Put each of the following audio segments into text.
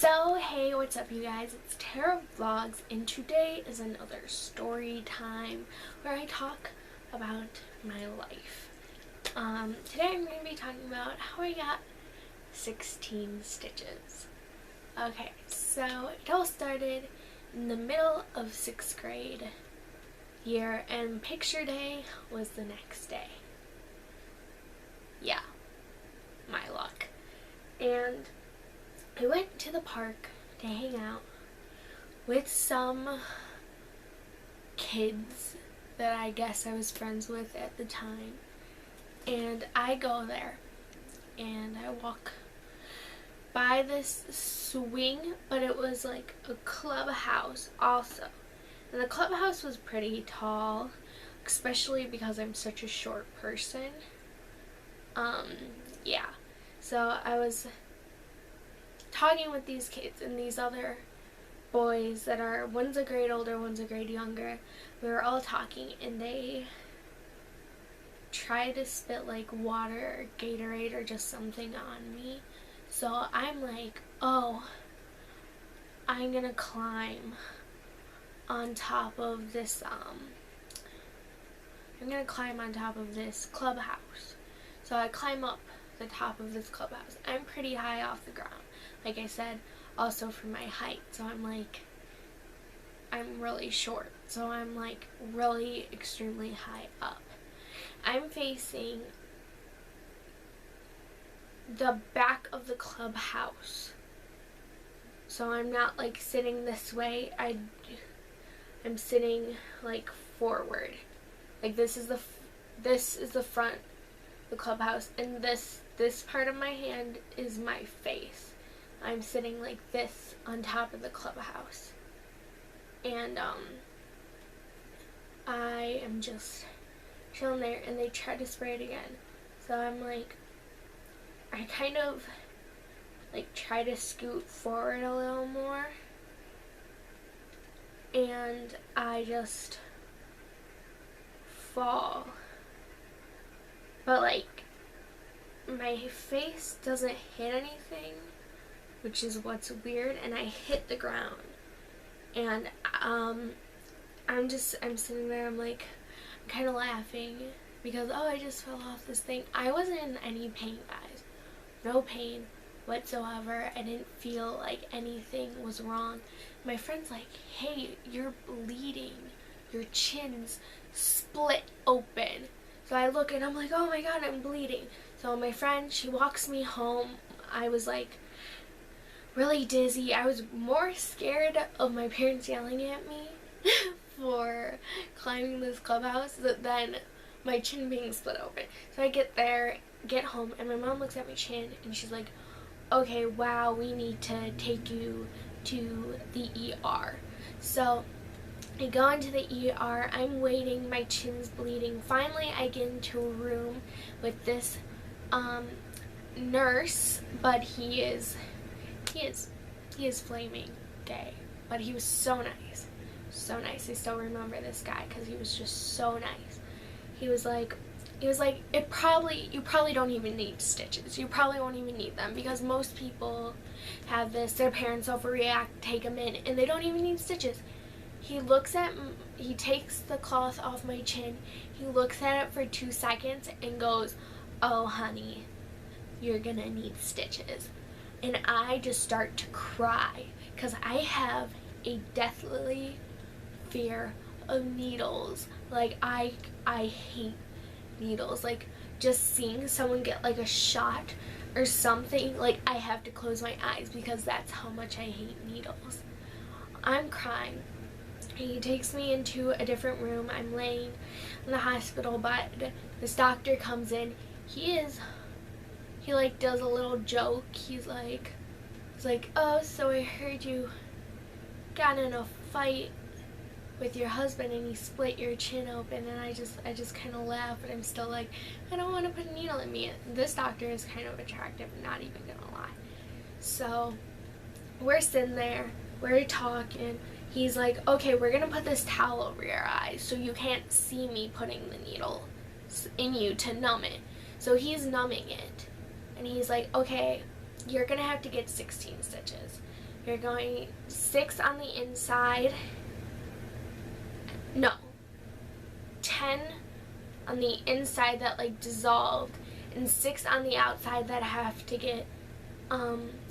So, hey, what's up, you guys? It's Tara Vlogs, and today is another story time where I talk about my life. Today I'm going to be talking about how I got 16 stitches. Okay, so it all started in the middle of 6th grade year, and picture day was the next day. Yeah, my luck. And I went to the park to hang out with some kids that I guess I was friends with at the time. And I go there and I walk by this swing, but it was like a clubhouse also. And the clubhouse was pretty tall, especially because I'm such a short person. Yeah. So I was talking with these kids and these other boys that are, one's a grade older, one's a grade younger. We were all talking and they tried to spit like water or Gatorade or just something on me. So I'm like, oh, I'm gonna climb on top of this, clubhouse. So I climb up the top of this clubhouse. I'm pretty high off the ground, like I said, also for my height. So I'm really short, so I'm like really extremely high up. I'm facing the back of the clubhouse, so I'm not like sitting this way. I'm sitting like forward, like this is the front of the clubhouse, and this part of my hand is my face. I'm sitting like this on top of the clubhouse, and I am just chilling there, and they try to spray it again. So I'm like, I kind of like try to scoot forward a little more, and I just fall. But like, my face doesn't hit anything, which is what's weird, and I hit the ground. And I'm sitting there, I'm like, I'm kind of laughing because, oh, I just fell off this thing. I wasn't in any pain, guys. No pain whatsoever. I didn't feel like anything was wrong. My friend's like, hey, you're bleeding. Your chin's split open. So I look and I'm like, oh my god, I'm bleeding. So my friend, she walks me home. I was like really dizzy. I was more scared of my parents yelling at me for climbing this clubhouse than my chin being split open. So I get home, and my mom looks at my chin and she's like, okay, wow, we need to take you to the ER. So I go into the ER, I'm waiting, my chin's bleeding. Finally, I get into a room with this nurse, but he is flaming gay, but he was so nice. So nice. I still remember this guy because he was just so nice. He was like, you probably don't even need stitches. You probably won't even need them because most people have this, their parents overreact, take them in, and they don't even need stitches. He takes the cloth off my chin, he looks at it for 2 seconds and goes, oh honey, you're gonna need stitches. And I just start to cry because I have a deathly fear of needles. Like I hate needles. Like just seeing someone get like a shot or something, like I have to close my eyes because that's how much I hate needles. I'm crying. He takes me into a different room. I'm laying in the hospital bed. This doctor comes in. He like does a little joke. He's like, oh, so I heard you got in a fight with your husband and he split your chin open. And I just kind of laugh, but I'm still like, I don't want to put a needle in me. This doctor is kind of attractive, not even gonna lie. So we're sitting there, we're talking. He's like, okay, we're gonna put this towel over your eyes so you can't see me putting the needle in you to numb it. So he's numbing it, and he's like, okay, you're gonna have to get 16 stitches. You're going 6 on the inside. No. 10 on the inside that like dissolved, and 6 on the outside that have to get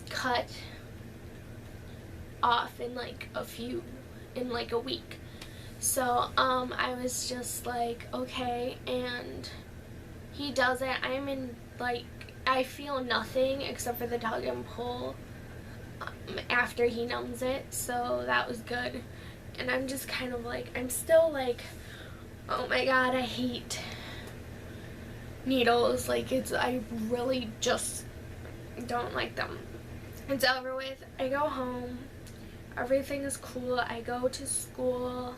cut off in like a week. So I was just like, okay, and he does it. I'm in like, I feel nothing except for the tug and pull after he numbs it, so that was good. And I'm just kind of like, I'm still like, oh my god, I hate needles. Like, I really just don't like them. It's over with. I go home. Everything is cool. I go to school.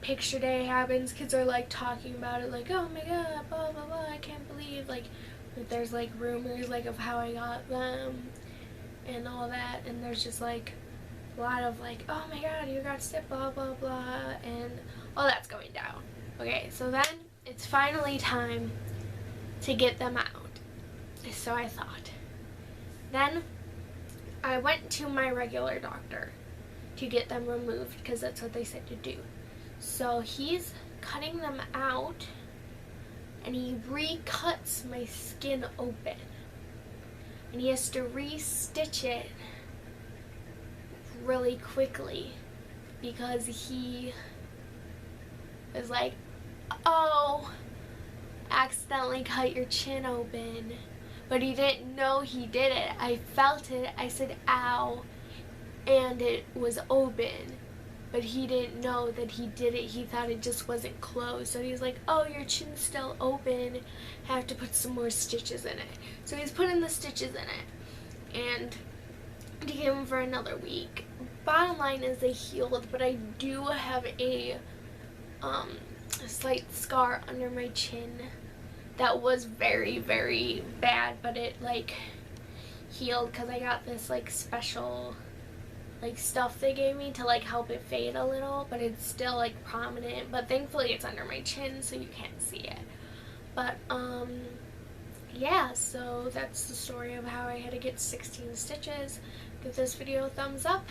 Picture day happens. Kids are like talking about it, like, oh my god, blah blah blah, I can't believe, like, there's like rumors like of how I got them and all that, and there's just like a lot of like, oh my god, you got sick, blah blah blah, and all that's going down. Okay, so then it's finally time to get them out. So I thought. Then I went to my regular doctor to get them removed because that's what they said to do. So he's cutting them out, and he recuts my skin open, and he has to re-stitch it really quickly because he is like, oh, accidentally cut your chin open. But he didn't know he did it. I felt it. I said, ow, and it was open. But he didn't know that he did it. He thought it just wasn't closed. So he's like, oh, your chin's still open. I have to put some more stitches in it. So he's putting the stitches in it. And to give him for another week. Bottom line is they healed, but I do have a slight scar under my chin that was very, very bad, but it like healed because I got this like special like stuff they gave me to like help it fade a little, but it's still like prominent, but thankfully it's under my chin so you can't see it. But yeah, so that's the story of how I had to get 16 stitches. Give this video a thumbs up,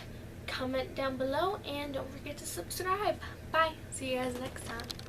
comment down below, and don't forget to subscribe. Bye. See you guys next time.